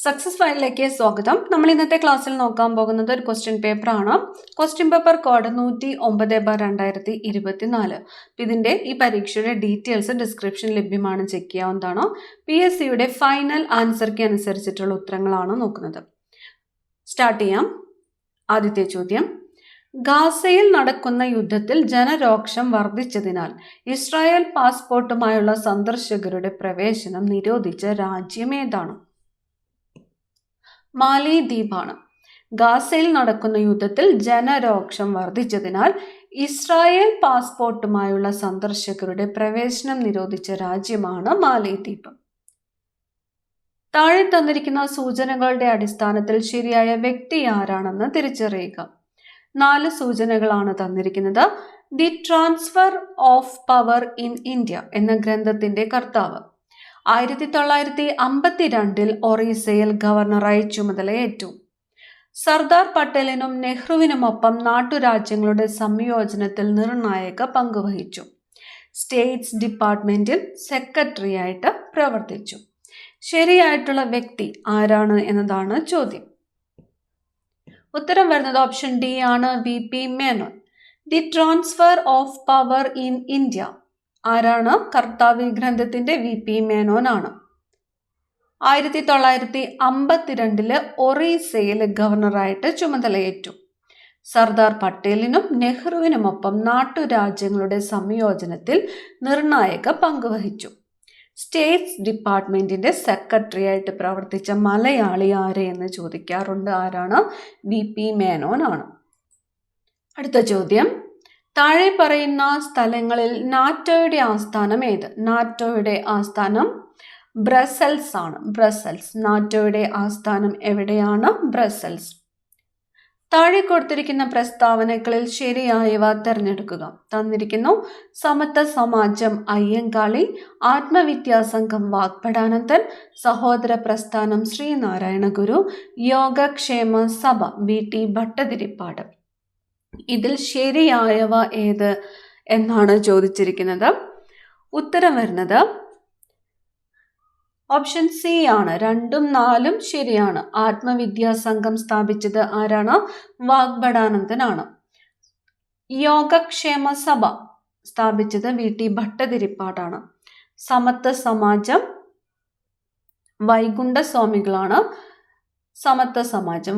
Success ഫയലിലേക്ക് സ്വാഗതം. നമ്മൾ ഇന്നത്തെ ക്ലാസ്സിൽ നോക്കാൻ പോകുന്നത് ഒരു ക്വസ്റ്റ്യൻ പേപ്പർ ആണ്. Question paper code 109/2024. ഇതിന്റെ ഈ പരീക്ഷയുടെ ഡീറ്റെയിൽസ് ഡിസ്ക്രിപ്ഷൻ ലഭ്യമാണ്, ചെക്ക് ചെയ്യാവുന്നതാണ്. PSCയുടെ ഫൈനൽ ആൻസർക്ക് അനുസരിച്ചിട്ടുള്ള ഉത്തരങ്ങളാണ് നോക്കുന്നത്. സ്റ്റാർട്ട് ചെയ്യാം. ആദ്യത്തെ ചോദ്യം: ഗാസയിൽ നടക്കുന്ന യുദ്ധത്തിൽ ജനരോക്ഷം വർദ്ധിച്ചതിനാൽ ഇസ്രായേൽ പാസ്പോർട്ടുമായുള്ള സന്ദർശകരുടെ പ്രവേശനം നിരോധിച്ച രാജ്യം ഏതാണ്? മാലിദ്വീപാണ്. ഗാസയിൽ നടക്കുന്ന യുദ്ധത്തിൽ ജനരോക്ഷം വർദ്ധിച്ചതിനാൽ ഇസ്രായേൽ പാസ്പോർട്ടുമായുള്ള സന്ദർശകരുടെ പ്രവേശനം നിരോധിച്ച രാജ്യമാണ് മാലിദ്വീപ്. താഴെ തന്നിരിക്കുന്ന സൂചനകളുടെ അടിസ്ഥാനത്തിൽ ശരിയായ വ്യക്തി ആരാണെന്ന് തിരിച്ചറിയുക. 4 സൂചനകളാണ് തന്നിരിക്കുന്നത്. The transfer of power in India എന്ന ഗ്രന്ഥത്തിന്റെ കർത്താവ് 1952 ഒറീസയിൽ ഗവർണറായി ചുമതലയേറ്റു. സർദാർ പട്ടേലിനും നെഹ്റുവിനുമൊപ്പം നാട്ടുരാജ്യങ്ങളുടെ സംയോജനത്തിൽ നിർണായക പങ്കുവഹിച്ചു. സ്റ്റേറ്റ്സ് ഡിപ്പാർട്ട്മെന്റിൽ സെക്രട്ടറിയായിട്ട് പ്രവർത്തിച്ചു. ശരിയായിട്ടുള്ള വ്യക്തി ആരാണ് എന്നതാണ് ചോദ്യം. ഉത്തരം വരുന്നത് ഓപ്ഷൻ ഡി ആണ്, VP Menon. The transfer of power in India ആരാണ്? കർത്താവ് ഗ്രന്ഥത്തിന്റെ VP മേനോൻ ആണ്. 1952 ഒറീസയിൽ ഗവർണറായിട്ട് ചുമതലയേറ്റു. സർദാർ പട്ടേലിനും നെഹ്റുവിനുമൊപ്പം നാട്ടുരാജ്യങ്ങളുടെ സംയോജനത്തിൽ നിർണായക പങ്കുവഹിച്ചു. സ്റ്റേറ്റ്സ് ഡിപ്പാർട്ട്മെന്റിന്റെ സെക്രട്ടറിയായിട്ട് പ്രവർത്തിച്ച മലയാളി ആര് എന്ന് ചോദിക്കാറുണ്ട്. ആരാണ്? VP മേനോൻ ആണ്. അടുത്ത ചോദ്യം: താഴെ പറയുന്ന സ്ഥലങ്ങളിൽ നാറ്റോയുടെ ആസ്ഥാനം ഏത്? നാറ്റോയുടെ ആസ്ഥാനം ബ്രസൽസ് ആണ്. ബ്രസൽസ്. നാറ്റോയുടെ ആസ്ഥാനം എവിടെയാണ്? ബ്രസൽസ്. താഴെ കൊടുത്തിരിക്കുന്ന പ്രസ്താവനകളിൽ ശരിയായവ തിരഞ്ഞെടുക്കുക. തന്നിരിക്കുന്നു: സമത്വ സമാജം അയ്യങ്കാളി, ആത്മവിദ്യാസംഘം വാഗ്ഭടാനന്ദൻ, സഹോദര പ്രസ്ഥാനം ശ്രീനാരായണ ഗുരു, യോഗക്ഷേമ സഭ VT ഭട്ടതിരിപ്പാട്. ഇതിൽ ശരിയായവ ഏത് എന്നാണ് ചോദിച്ചിരിക്കുന്നത്. ഉത്തരം വരുന്നത് ഓപ്ഷൻ സി ആണ്. 2ഉം 4ഉം ശരിയാണ്. ആത്മവിദ്യാസംഘം സ്ഥാപിച്ചത് ആരാണ്? വാഗ്ഭടാനന്ദനാണ്. യോഗക്ഷേമ സഭ സ്ഥാപിച്ചത് VT ഭട്ടതിരിപ്പാടാണ്. സമത്വ സമാജം വൈകുണ്ഠസ്വാമികളാണ്.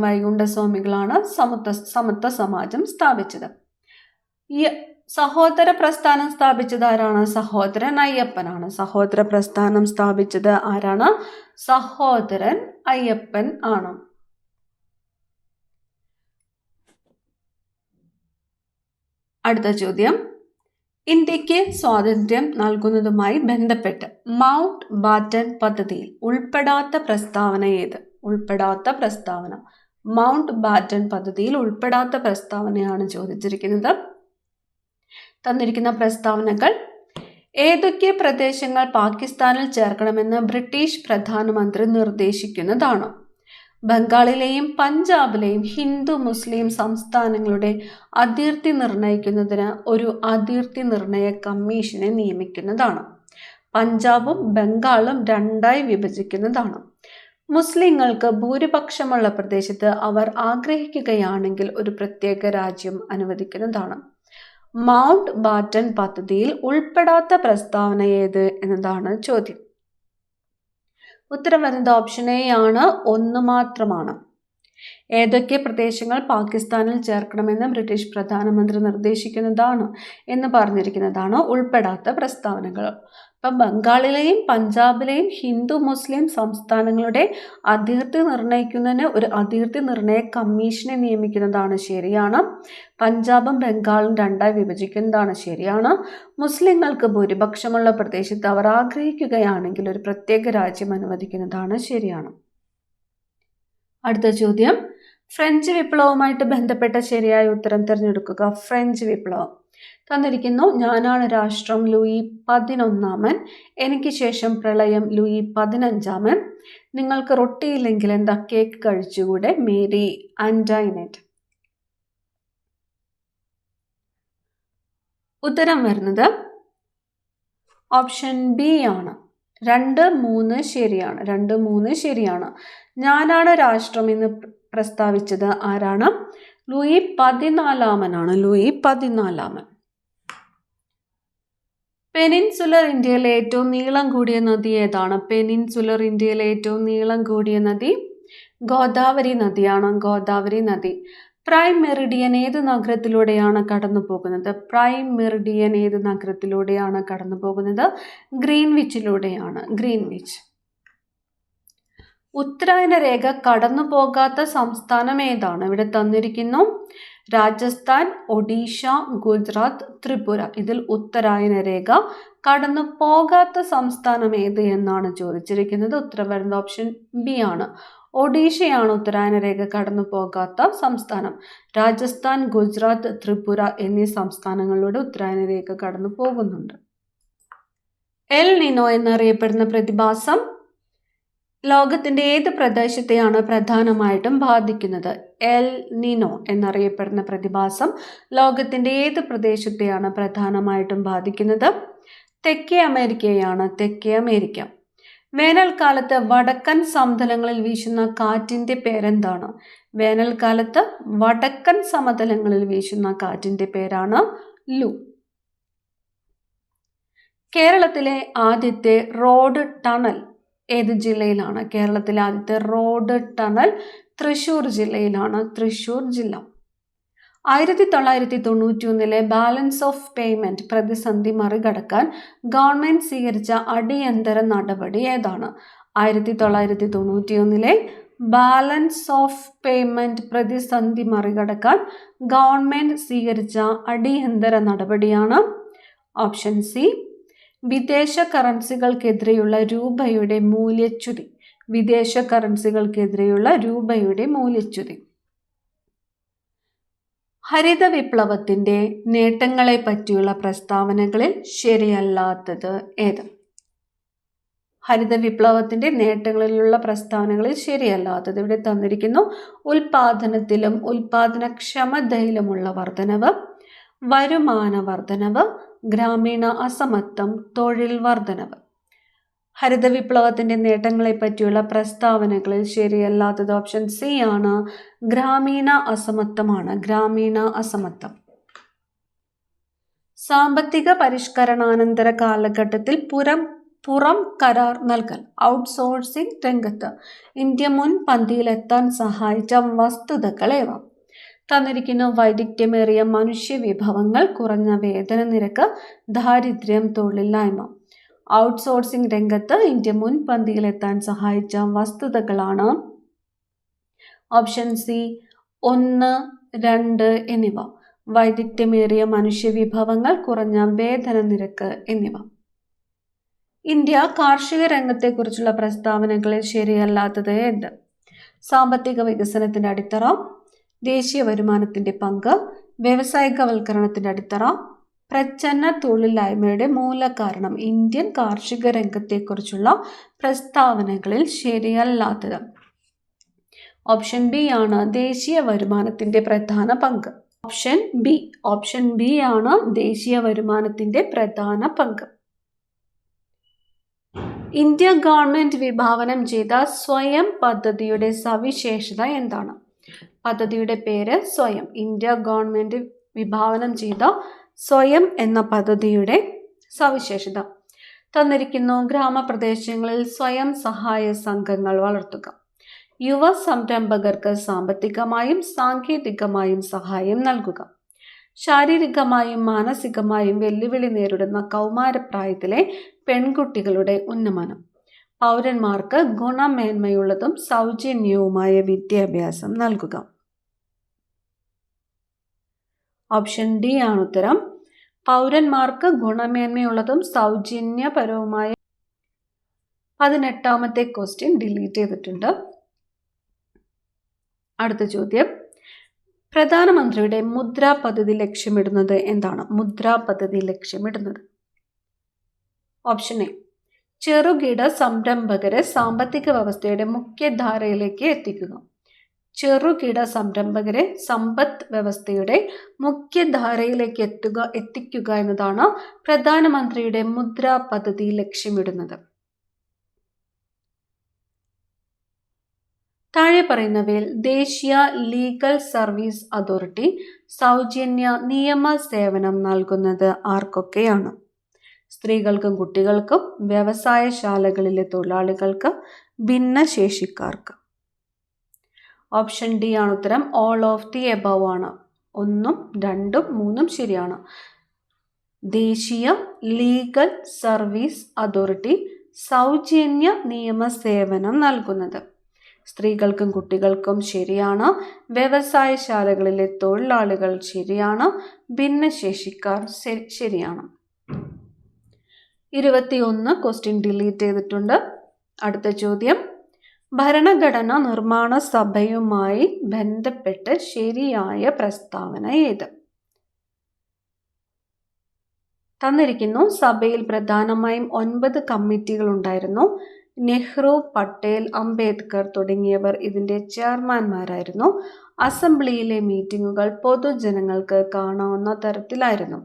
വൈകുണ്ഠസ്വാമികളാണ് സമത്വ സമാജം സ്ഥാപിച്ചത്. സഹോദര പ്രസ്ഥാനം സ്ഥാപിച്ചത് ആരാണ്? സഹോദരൻ അയ്യപ്പനാണ്. സഹോദര പ്രസ്ഥാനം സ്ഥാപിച്ചത് ആരാണ്? സഹോദരൻ അയ്യപ്പൻ ആണ്. അടുത്ത ചോദ്യം: ഇന്ത്യക്ക് സ്വാതന്ത്ര്യം നൽകുന്നതുമായി ബന്ധപ്പെട്ട് മൗണ്ട് ബാറ്റൻ പദ്ധതിയിൽ ഉൾപ്പെടാത്ത പ്രസ്താവന ഏത്? മൗണ്ട് ബാറ്റൻ പദ്ധതിയിൽ ഉൾപ്പെടാത്ത പ്രസ്താവനയാണ് ചോദിച്ചിരിക്കുന്നത്. തന്നിരിക്കുന്ന പ്രസ്താവനകൾ: ഏതൊക്കെ പ്രദേശങ്ങൾ പാകിസ്ഥാനിൽ ചേർക്കണമെന്ന് ബ്രിട്ടീഷ് പ്രധാനമന്ത്രി നിർദ്ദേശിക്കുന്നതാണ്? ബംഗാളിലെയും പഞ്ചാബിലെയും ഹിന്ദു മുസ്ലിം സംസ്ഥാനങ്ങളുടെ അതിർത്തി നിർണയിക്കുന്നതിന് ഒരു അതിർത്തി നിർണയ കമ്മീഷനെ നിയമിക്കുന്നതാണ്. പഞ്ചാബും ബംഗാളും 2ആയി വിഭജിക്കുന്നതാണ്. മുസ്ലിങ്ങൾക്ക് ഭൂരിപക്ഷമുള്ള പ്രദേശത്ത് അവർ ആഗ്രഹിക്കുകയാണെങ്കിൽ ഒരു പ്രത്യേക രാജ്യം അനുവദിക്കുന്നതാണ്. മൗണ്ട് ബാറ്റൻ പദ്ധതിയിൽ ഉൾപ്പെടാത്ത പ്രസ്താവന ഏത് എന്നതാണ് ചോദ്യം. ഉത്തരം വരുന്നത് ഓപ്ഷൻ എ ആണ്, 1 മാത്രമാണ്. ഏതൊക്കെ പ്രദേശങ്ങൾ പാകിസ്ഥാനിൽ ചേർക്കണമെന്ന് ബ്രിട്ടീഷ് പ്രധാനമന്ത്രി നിർദ്ദേശിക്കുന്നതാണ് എന്ന് പറഞ്ഞിരിക്കുന്നതാണ് ഉൾപ്പെടാത്ത പ്രസ്താവനകൾ. അപ്പം ബംഗാളിലെയും പഞ്ചാബിലെയും ഹിന്ദു മുസ്ലിം സംസ്ഥാനങ്ങളുടെ അതിർത്തി നിർണയിക്കുന്നതിന് ഒരു അതിർത്തി നിർണയ കമ്മീഷനെ നിയമിക്കുന്നതാണ് ശരിയാണ്. പഞ്ചാബും ബംഗാളും 2ആയി വിഭജിക്കുന്നതാണ് ശരിയാണ്. മുസ്ലിങ്ങൾക്ക് ഭൂരിപക്ഷമുള്ള പ്രദേശത്ത് അവർ ആഗ്രഹിക്കുകയാണെങ്കിൽ ഒരു പ്രത്യേക രാജ്യം അനുവദിക്കുന്നതാണ് ശരിയാണ്. അടുത്ത ചോദ്യം: ഫ്രഞ്ച് വിപ്ലവവുമായിട്ട് ബന്ധപ്പെട്ട ശരിയായ ഉത്തരം തിരഞ്ഞെടുക്കുക. ഫ്രഞ്ച് വിപ്ലവം. തന്നിരിക്കുന്നു: ഞാനാണ് രാഷ്ട്രം ലൂയി 11, എനിക്ക് ശേഷം പ്രളയം ലൂയി 15, നിങ്ങൾക്ക് റൊട്ടിയില്ലെങ്കിൽ എന്താ കേക്ക് കഴിച്ചുകൂടെ മേരി ആന്റോയിനറ്റ്. ഉത്തരം വരുന്നത് ഓപ്ഷൻ ബി ആണ്. 2, 3 ശരിയാണ്. ഞാനാണ് രാഷ്ട്രം എന്ന് പ്രസ്താവിച്ചത് ആരാണ്? Louis 14 Louis 14. പെനിൻസുലർ ഇന്ത്യയിലെ ഏറ്റവും നീളം കൂടിയ നദി ഏതാണ്? പെനിൻസുലർ ഇന്ത്യയിലെ ഏറ്റവും നീളം കൂടിയ നദി ഗോദാവരി നദിയാണ്. ഗോദാവരി നദി. പ്രൈം മെറിഡിയൻ ഏത് നഗരത്തിലൂടെയാണ് കടന്നു പോകുന്നത്? പ്രൈം മെറിഡിയൻ ഏത് നഗരത്തിലൂടെയാണ് കടന്നു പോകുന്നത്? ഗ്രീൻവിച്ചിലൂടെയാണ്. ഗ്രീൻവിച്ച്. ഉത്തരായന രേഖ കടന്നു പോകാത്ത സംസ്ഥാനം ഏതാണ്? ഇവിടെ തന്നിരിക്കുന്നു രാജസ്ഥാൻ, ഒഡീഷ, ഗുജറാത്ത്, ത്രിപുര. ഇതിൽ ഉത്തരായന രേഖ കടന്നു പോകാത്ത സംസ്ഥാനം ഏത് എന്നാണ് ചോദിച്ചിരിക്കുന്നത്. ഉത്തരം വരുന്ന ഓപ്ഷൻ ബി ആണ്. ഒഡീഷയാണ് ഉത്തരായന രേഖ കടന്നു പോകാത്ത സംസ്ഥാനം. രാജസ്ഥാൻ, ഗുജറാത്ത്, ത്രിപുര എന്നീ സംസ്ഥാനങ്ങളിലൂടെ ഉത്തരായന രേഖ കടന്നു പോകുന്നുണ്ട്. എൽ നിനോ എന്നറിയപ്പെടുന്ന പ്രതിഭാസം ലോകത്തിന്റെ ഏത് പ്രദേശത്തെയാണ് പ്രധാനമായിട്ടും ബാധിക്കുന്നത്? എൽ നിനോ എന്നറിയപ്പെടുന്ന പ്രതിഭാസം ലോകത്തിന്റെ ഏത് പ്രദേശത്തെയാണ് പ്രധാനമായിട്ടും ബാധിക്കുന്നത്? തെക്കേ അമേരിക്കയാണ്. തെക്കേ അമേരിക്ക. വേനൽക്കാലത്ത് വടക്കൻ സമതലങ്ങളിൽ വീശുന്ന കാറ്റിന്റെ പേരെന്താണ്? വേനൽക്കാലത്ത് വടക്കൻ സമതലങ്ങളിൽ വീശുന്ന കാറ്റിന്റെ പേരാണ് ലു. കേരളത്തിലെ ആദ്യത്തെ റോഡ് ടണൽ ഏത് ജില്ലയിലാണ്? കേരളത്തിലെ ആദ്യത്തെ റോഡ് ടണൽ തൃശ്ശൂർ ജില്ലയിലാണ്. തൃശ്ശൂർ ജില്ല. 1991 ബാലൻസ് ഓഫ് പേയ്മെന്റ് പ്രതിസന്ധി മറികടക്കാൻ ഗവൺമെന്റ് സ്വീകരിച്ച അടിയന്തര നടപടി ഏതാണ്? 1991 ബാലൻസ് ഓഫ് പേയ്മെന്റ് പ്രതിസന്ധി മറികടക്കാൻ ഗവൺമെന്റ് സ്വീകരിച്ച അടിയന്തര നടപടിയാണ് ഓപ്ഷൻ സി വിദേശ കറൻസികൾക്കെതിരെയുള്ള രൂപയുടെ മൂല്യച്യുതി. വിദേശ കറൻസികൾക്കെതിരെയുള്ള രൂപയുടെ മൂല്യച്യുതി. ഹരിത വിപ്ലവത്തിന്റെ നേട്ടങ്ങളെ പറ്റിയുള്ള പ്രസ്താവനകളിൽ ശരിയല്ലാത്തത് ഏത്? ഹരിത വിപ്ലവത്തിന്റെ നേട്ടങ്ങളിലുള്ള പ്രസ്താവനകളിൽ ശരിയല്ലാത്തത് ഇവിടെ തന്നിരിക്കുന്നു. ഉൽപാദനത്തിലും ഉൽപാദനക്ഷമതയിലുമുള്ള വർധനവ്, വരുമാന വർധനവ്, ഗ്രാമീണ അസമത്വം, തൊഴിൽ വർധനവ്. ഹരിത വിപ്ലവത്തിന്റെ നേട്ടങ്ങളെ പറ്റിയുള്ള പ്രസ്താവനകളിൽ ശരിയല്ലാത്തത് ഓപ്ഷൻ സി ആണ്. ഗ്രാമീണ അസമത്വമാണ്. ഗ്രാമീണ അസമത്വം. സാമ്പത്തിക പരിഷ്കരണാനന്തര കാലഘട്ടത്തിൽ പുറം കരാർ നൽകൽ ഔട്ട്സോഴ്സിംഗ് രംഗത്ത് ഇന്ത്യ മുൻപന്തിയിലെത്താൻ സഹായിച്ച വസ്തുതകളേവ? തന്നിരിക്കുന്ന വൈദഗ്ധ്യമേറിയ മനുഷ്യവിഭവങ്ങൾ, കുറഞ്ഞ വേതന നിരക്ക്, ദാരിദ്ര്യം, തൊഴിലില്ലായ്മ. ഔട്ട്സോഴ്സിംഗ് രംഗത്ത് ഇന്ത്യ മുൻപന്തിയിലെത്താൻ സഹായിച്ച വസ്തുതകളാണ് ഓപ്ഷൻ സി 1, 2 എന്നിവ. വൈദഗ്ധ്യമേറിയ മനുഷ്യവിഭവങ്ങൾ, കുറഞ്ഞ വേതന നിരക്ക് എന്നിവ. ഇന്ത്യ കാർഷിക രംഗത്തെക്കുറിച്ചുള്ള പ്രസ്താവനകളിൽ ശരിയല്ലാത്തത് എന്ത്? സാമ്പത്തിക വികസനത്തിന്റെ അടിത്തറ, ദേശീയ വരുമാനത്തിന്റെ പങ്ക്, വ്യവസായികവൽക്കരണത്തിന്റെ അടിത്തറ, പ്രച്ഛന്ന തൊഴിലില്ലായ്മയുടെ മൂലകാരണം. ഇന്ത്യൻ കാർഷിക രംഗത്തെക്കുറിച്ചുള്ള പ്രസ്താവനകളിൽ ശരിയല്ലാത്തത് ഓപ്ഷൻ ബി ആണ്. ദേശീയ വരുമാനത്തിന്റെ പ്രധാന പങ്ക്. ഓപ്ഷൻ ബി ആണ് ദേശീയ വരുമാനത്തിന്റെ പ്രധാന പങ്ക്. ഇന്ത്യ ഗവൺമെന്റ് വിഭാവനം ചെയ്ത സ്വയം പദ്ധതിയുടെ സവിശേഷത എന്താണ്? പദ്ധതിയുടെ പേര് സ്വയം. ഇന്ത്യ ഗവൺമെന്റ് വിഭാവനം ചെയ്ത സ്വയം എന്ന പദ്ധതിയുടെ സവിശേഷത തന്നിരിക്കുന്നു. ഗ്രാമപ്രദേശങ്ങളിൽ സ്വയം സഹായ സംഘങ്ങൾ വളർത്തുക, യുവ സംരംഭകർക്ക് സാമ്പത്തികമായും സാങ്കേതികമായും സഹായം നൽകുക, ശാരീരികമായും മാനസികമായും വെല്ലുവിളി നേരിടുന്ന കൗമാരപ്രായത്തിലെ പെൺകുട്ടികളുടെ ഉന്നമനം, പൗരന്മാർക്ക് ഗുണമേന്മയുള്ളതും സൗജന്യവുമായ വിദ്യാഭ്യാസം നൽകുക. ഓപ്ഷൻ ഡി ആണ് ഉത്തരം. പൗരന്മാർക്ക് ഗുണമേന്മയുള്ളതും സൗജന്യപരവുമായ. 18ാമത്തെ ക്വസ്റ്റ്യൻ ഡിലീറ്റ് ചെയ്തിട്ടുണ്ട്. അടുത്ത ചോദ്യം, പ്രധാനമന്ത്രിയുടെ മുദ്ര പദ്ധതി ലക്ഷ്യമിടുന്നത് എന്താണ്? മുദ്ര പദ്ധതി ലക്ഷ്യമിടുന്നത് ഓപ്ഷൻ എ ചെറുകിട സംരംഭകരെ സാമ്പത്തിക വ്യവസ്ഥയുടെ മുഖ്യധാരയിലേക്ക് എത്തിക്കുക. ചെറുകിട സംരംഭകരെ സമ്പദ് വ്യവസ്ഥയുടെ മുഖ്യധാരയിലേക്ക് എത്തിക്കുക എന്നതാണ് പ്രധാനമന്ത്രിയുടെ മുദ്ര പദ്ധതി ലക്ഷ്യമിടുന്നത്. താഴെ പറയുന്നവയിൽ ദേശീയ ലീഗൽ സർവീസ് അതോറിറ്റി സൗജന്യ നിയമ സേവനം നൽകുന്നത് ആർക്കൊക്കെയാണ്? സ്ത്രീകൾക്കും കുട്ടികൾക്കും, വ്യവസായശാലകളിലെ തൊഴിലാളികൾക്ക്, ഭിന്നശേഷിക്കാർക്ക്. ഓപ്ഷൻ ഡി ആണ് ഉത്തരം. ഓൾ ഓഫ് ദി എബവ് ആണ്. 1, 2, 3 ശരിയാണ്. ദേശീയ ലീഗൽ സർവീസ് അതോറിറ്റി സൗജന്യ നിയമ സേവനം നൽകുന്നത്. സ്ത്രീകൾക്കും കുട്ടികൾക്കും ശരിയാണ്. വ്യവസായശാലകളിലെ തൊഴിലാളികൾ ശരിയാണ്. ഭിന്നശേഷിക്കാർ ശരിയാണ്. 21 ക്വസ്റ്റ്യൻ ഡിലീറ്റ് ചെയ്തിട്ടുണ്ട്. അടുത്ത ചോദ്യം, ഭരണഘടന നിർമ്മാണ സഭയുമായി ബന്ധപ്പെട്ട് ശരിയായ പ്രസ്താവന ഏത്? തന്നിരിക്കുന്നു. സഭയിൽ പ്രധാനമായും 9 കമ്മിറ്റികൾ ഉണ്ടായിരുന്നു. നെഹ്റു, പട്ടേൽ, അംബേദ്കർ തുടങ്ങിയവർ ഇതിൻ്റെ ചെയർമാൻമാരായിരുന്നു. അസംബ്ലിയിലെ മീറ്റിങ്ങുകൾ പൊതുജനങ്ങൾക്ക് കാണാവുന്ന തരത്തിലായിരുന്നു.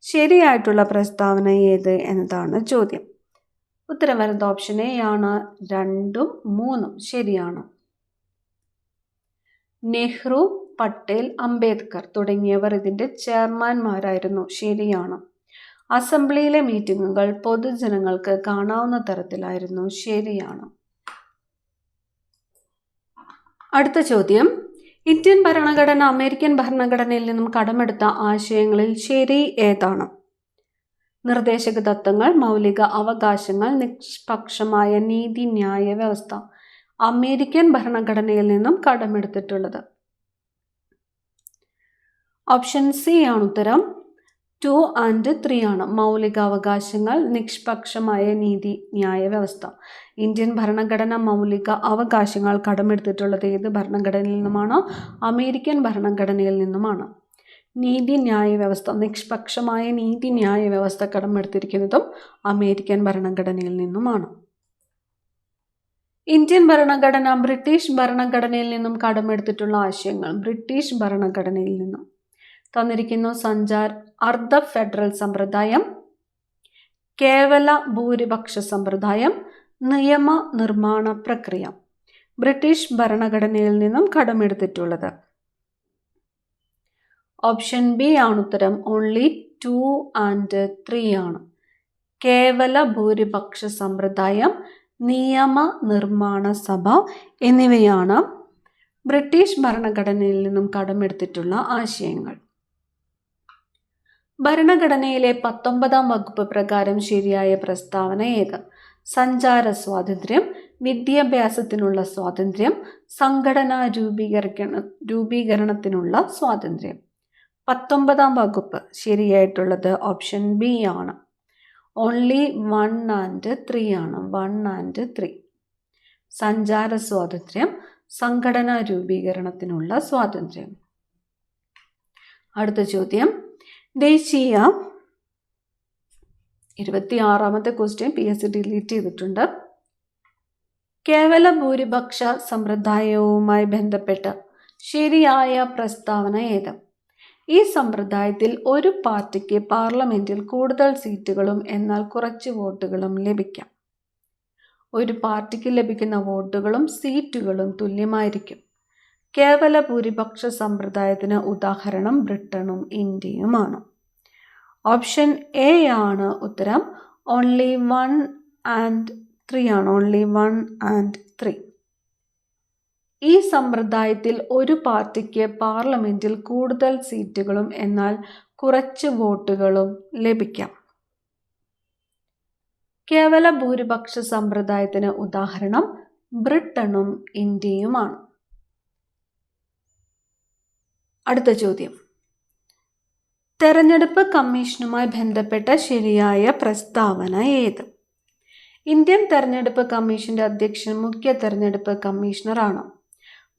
ശരിയായിട്ടുള്ള പ്രസ്താവന ഏത് എന്നതാണ് ചോദ്യം. ഉത്തരം വരുന്നത് ഓപ്ഷൻ എ ആണ്. 2ഉം 3ഉം ശരിയാണ്. നെഹ്റു, പട്ടേൽ, അംബേദ്കർ തുടങ്ങിയവർ ഇതിൻ്റെ ചെയർമാൻമാരായിരുന്നു. ശരിയാണ്. അസംബ്ലിയിലെ മീറ്റിങ്ങുകൾ പൊതുജനങ്ങൾക്ക് കാണാവുന്ന തരത്തിലായിരുന്നു. ശരിയാണ്. അടുത്ത ചോദ്യം, ഇന്ത്യൻ ഭരണഘടന അമേരിക്കൻ ഭരണഘടനയിൽ നിന്നും കടമെടുത്ത ആശയങ്ങളിൽ ശരി ഏതാണ്? നിർദ്ദേശക തത്വങ്ങൾ, മൗലിക അവകാശങ്ങൾ, നിഷ്പക്ഷമായ നീതിന്യായ വ്യവസ്ഥ. അമേരിക്കൻ ഭരണഘടനയിൽ നിന്നും കടമെടുത്തിട്ടുള്ളത്. ഓപ്ഷൻ സി ആണ് ഉത്തരം. 2 and 3 ആണ്. മൗലികാവകാശങ്ങൾ, നിഷ്പക്ഷമായ നീതിന്യായ വ്യവസ്ഥ. ഇന്ത്യൻ ഭരണഘടന മൗലിക അവകാശങ്ങൾ കടമെടുത്തിട്ടുള്ളത് ഏത് ഭരണഘടനയിൽ നിന്നുമാണ്? അമേരിക്കൻ ഭരണഘടനയിൽ നിന്നുമാണ്. നീതിന്യായ വ്യവസ്ഥ, നിഷ്പക്ഷമായ നീതിന്യായ വ്യവസ്ഥ കടമെടുത്തിരിക്കുന്നതും അമേരിക്കൻ ഭരണഘടനയിൽ നിന്നുമാണ്. ഇന്ത്യൻ ഭരണഘടന ബ്രിട്ടീഷ് ഭരണഘടനയിൽ നിന്നും കടമെടുത്തിട്ടുള്ള ആശയങ്ങൾ. ബ്രിട്ടീഷ് ഭരണഘടനയിൽ നിന്നും തന്നിരിക്കുന്നു. സഞ്ചാർ, അർദ്ധ ഫെഡറൽ സമ്പ്രദായം, കേവല ഭൂരിപക്ഷ സമ്പ്രദായം, നിയമ നിർമ്മാണ പ്രക്രിയ. ബ്രിട്ടീഷ് ഭരണഘടനയിൽ നിന്നും കടമെടുത്തിട്ടുള്ളത്. ഓപ്ഷൻ ബി ആണ് ഉത്തരം. ഓൺലി 2 and 3 ആണ്. കേവല ഭൂരിപക്ഷ സമ്പ്രദായം, നിയമ നിർമ്മാണ സഭ എന്നിവയാണ് ബ്രിട്ടീഷ് ഭരണഘടനയിൽ നിന്നും കടമെടുത്തിട്ടുള്ള ആശയങ്ങൾ. ഭരണഘടനയിലെ 19ാം വകുപ്പ് പ്രകാരം ശരിയായ പ്രസ്താവന ഏത്? സഞ്ചാര സ്വാതന്ത്ര്യം, വിദ്യാഭ്യാസത്തിനുള്ള സ്വാതന്ത്ര്യം, സംഘടനാ രൂപീകരണത്തിനുള്ള സ്വാതന്ത്ര്യം. 19ാം വകുപ്പ് ശരിയായിട്ടുള്ളത് ഓപ്ഷൻ ബി ആണ്. ഓൺലി 1 and 3 ആണ്. 1 and 3. സഞ്ചാര സ്വാതന്ത്ര്യം, സംഘടനാ രൂപീകരണത്തിനുള്ള സ്വാതന്ത്ര്യം. അടുത്ത ചോദ്യം, ദേശീയ 26ാമത്തെ ക്വസ്റ്റ്യൻ PSC ഡിലീറ്റ് ചെയ്തിട്ടുണ്ട്. കേവല ഭൂരിപക്ഷ സമ്പ്രദായവുമായി ബന്ധപ്പെട്ട് ശരിയായ പ്രസ്താവന ഏത്? ഈ സമ്പ്രദായത്തിൽ ഒരു പാർട്ടിക്ക് പാർലമെന്റിൽ കൂടുതൽ സീറ്റുകളും എന്നാൽ കുറച്ച് വോട്ടുകളും ലഭിക്കാം. ഒരു പാർട്ടിക്ക് ലഭിക്കുന്ന വോട്ടുകളും സീറ്റുകളും തുല്യമായിരിക്കും. കേവല ഭൂരിപക്ഷ സമ്പ്രദായത്തിന് ഉദാഹരണം ബ്രിട്ടനും ഇന്ത്യയുമാണ്. ഓപ്ഷൻ എ ആണ് ഉത്തരം. ഓൺലി 1 and 3 ആണ്. Only 1 and 3. ഈ സമ്പ്രദായത്തിൽ ഒരു പാർട്ടിക്ക് പാർലമെന്റിൽ കൂടുതൽ സീറ്റുകളും എന്നാൽ കുറച്ച് വോട്ടുകളും ലഭിക്കാം. കേവല ഭൂരിപക്ഷ സമ്പ്രദായത്തിന് ഉദാഹരണം ബ്രിട്ടനും ഇന്ത്യയുമാണ്. അടുത്ത ചോദ്യം, തെരഞ്ഞെടുപ്പ് കമ്മീഷനുമായി ബന്ധപ്പെട്ട ശരിയായ പ്രസ്താവന ഏത്? ഇന്ത്യൻ തെരഞ്ഞെടുപ്പ് കമ്മീഷന്റെ അധ്യക്ഷൻ മുഖ്യ തെരഞ്ഞെടുപ്പ് കമ്മീഷണറാണ്.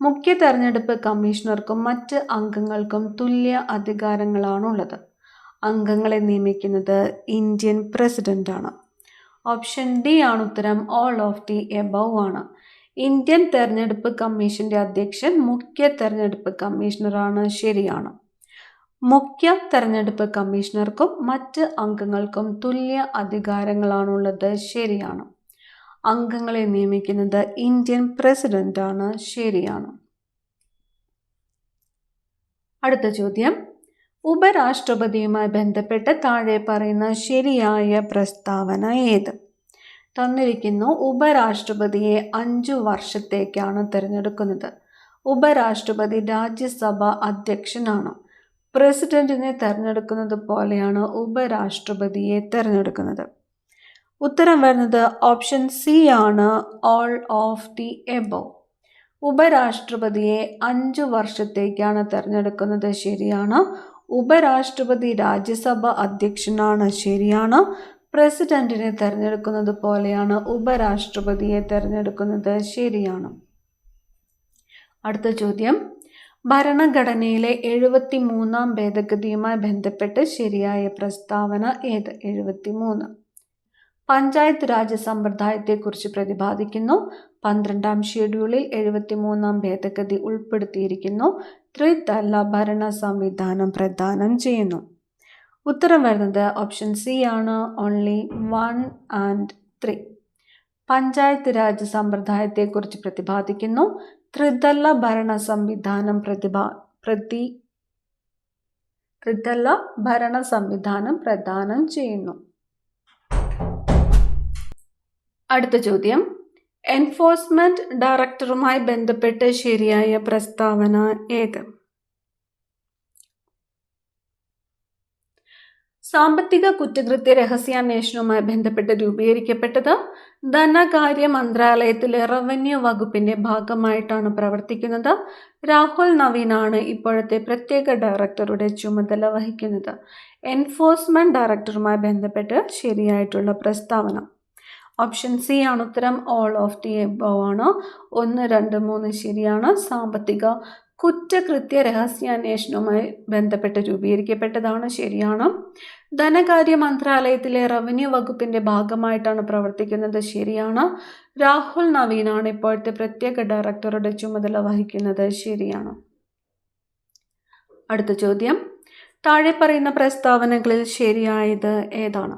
മുഖ്യ തെരഞ്ഞെടുപ്പ് കമ്മീഷണർക്കും മറ്റ് അംഗങ്ങൾക്കും തുല്യ അധികാരങ്ങളാണുള്ളത്. അംഗങ്ങളെ നിയമിക്കുന്നത് ഇന്ത്യൻ പ്രസിഡന്റാണ്. ഓപ്ഷൻ ഡി ആണ് ഉത്തരം. ഓൾ ഓഫ് ദി എബവ് ആണ്. ഇന്ത്യൻ തെരഞ്ഞെടുപ്പ് കമ്മീഷന്റെ അധ്യക്ഷൻ മുഖ്യ തെരഞ്ഞെടുപ്പ് കമ്മീഷണറാണ്. ശരിയാണ്. മുഖ്യ തെരഞ്ഞെടുപ്പ് കമ്മീഷണർക്കും മറ്റ് അംഗങ്ങൾക്കും തുല്യ അധികാരങ്ങളാണുള്ളത്. ശരിയാണ്. അംഗങ്ങളെ നിയമിക്കുന്നത് ഇന്ത്യൻ പ്രസിഡന്റാണ്. ശരിയാണ്. അടുത്ത ചോദ്യം, ഉപരാഷ്ട്രപതിയുമായി ബന്ധപ്പെട്ട് താഴെ പറയുന്ന ശരിയായ പ്രസ്താവന ഏത്? തന്നിരിക്കുന്നു, ഉപരാഷ്ട്രപതിയെ 5 വർഷത്തേക്കാണ് തിരഞ്ഞെടുക്കുന്നത്. ഉപരാഷ്ട്രപതി രാജ്യസഭ അധ്യക്ഷനാണ്. പ്രസിഡന്റിനെ തിരഞ്ഞെടുക്കുന്നത് പോലെയാണ് ഉപരാഷ്ട്രപതിയെ തിരഞ്ഞെടുക്കുന്നത്. ഉത്തരം വരുന്നത് ഓപ്ഷൻ സി ആണ്, ഓൾ ഓഫ് ദി എബോവ്. ഉപരാഷ്ട്രപതിയെ 5 വർഷത്തേക്കാണ് തിരഞ്ഞെടുക്കുന്നത്. ശരിയാണ്. ഉപരാഷ്ട്രപതി രാജ്യസഭ അധ്യക്ഷനാണ്. ശരിയാണ്. പ്രസിഡന്റിനെ തിരഞ്ഞെടുക്കുന്നത് പോലെയാണ് ഉപരാഷ്ട്രപതിയെ തിരഞ്ഞെടുക്കുന്നത്. ശരിയാണ്. അടുത്ത ചോദ്യം, ഭരണഘടനയിലെ 73ാം ഭേദഗതിയുമായി ബന്ധപ്പെട്ട് ശരിയായ പ്രസ്താവന ഏത്? 73. പഞ്ചായത്ത് രാജ് സമ്പ്രദായത്തെക്കുറിച്ച് പ്രതിപാദിക്കുന്നു. 12ാം ഷെഡ്യൂളിൽ 73ാം ഭേദഗതി ഉൾപ്പെടുത്തിയിരിക്കുന്നു. ത്രിതല ഭരണ സംവിധാനം പ്രദാനം ചെയ്യുന്നു. ഉത്തരം വരുന്നത് ഓപ്ഷൻ സി ആണ്, ഓൺലി 1 and 3. പഞ്ചായത്ത് രാജ് സമ്പ്രദായത്തെക്കുറിച്ച് പ്രതിപാദിക്കുന്നു. ത്രിതല ഭരണ സംവിധാനം ത്രിതല ഭരണ സംവിധാനം പ്രദാനം ചെയ്യുന്നു. അടുത്ത ചോദ്യം, എൻഫോഴ്സ്മെന്റ് ഡയറക്ടറുമായി ബന്ധപ്പെട്ട് ശരിയായ പ്രസ്താവന ഏത്? സാമ്പത്തിക കുറ്റകൃത്യ രഹസ്യാന്വേഷണവുമായി ബന്ധപ്പെട്ട് രൂപീകരിക്കപ്പെട്ടത് ധനകാര്യ മന്ത്രാലയത്തിലെ റവന്യൂ വകുപ്പിന്റെ ഭാഗമായിട്ടാണ് പ്രവർത്തിക്കുന്നത്. രാഹുൽ നവീനാണ് ഇപ്പോഴത്തെ പ്രത്യേക ഡയറക്ടറുടെ ചുമതല വഹിക്കുന്നത്. എൻഫോഴ്സ്മെന്റ് ഡയറക്ടറുമായി ബന്ധപ്പെട്ട് ശരിയായിട്ടുള്ള പ്രസ്താവന ഓപ്ഷൻ സി ആണ് ഉത്തരം, ഓൾ ഓഫ് ദി എബോവ് ആണ്. 1, 2, 3 ശരിയാണ്. സാമ്പത്തിക കുറ്റകൃത്യ രഹസ്യാന്വേഷണവുമായി ബന്ധപ്പെട്ട് രൂപീകരിക്കപ്പെട്ടതാണ്. ശരിയാണ്. ധനകാര്യ മന്ത്രാലയത്തിലെ റവന്യൂ വകുപ്പിന്റെ ഭാഗമായിട്ടാണ് പ്രവർത്തിക്കുന്നത്. ശരിയാണ്. രാഹുൽ നവീനാണ് ഇപ്പോഴത്തെ പ്രത്യേക ഡയറക്ടറുടെ ചുമതല വഹിക്കുന്നത്. ശരിയാണ്. അടുത്ത ചോദ്യം, താഴെ പറയുന്ന പ്രസ്താവനകളിൽ ശരിയായത് ഏതാണ്?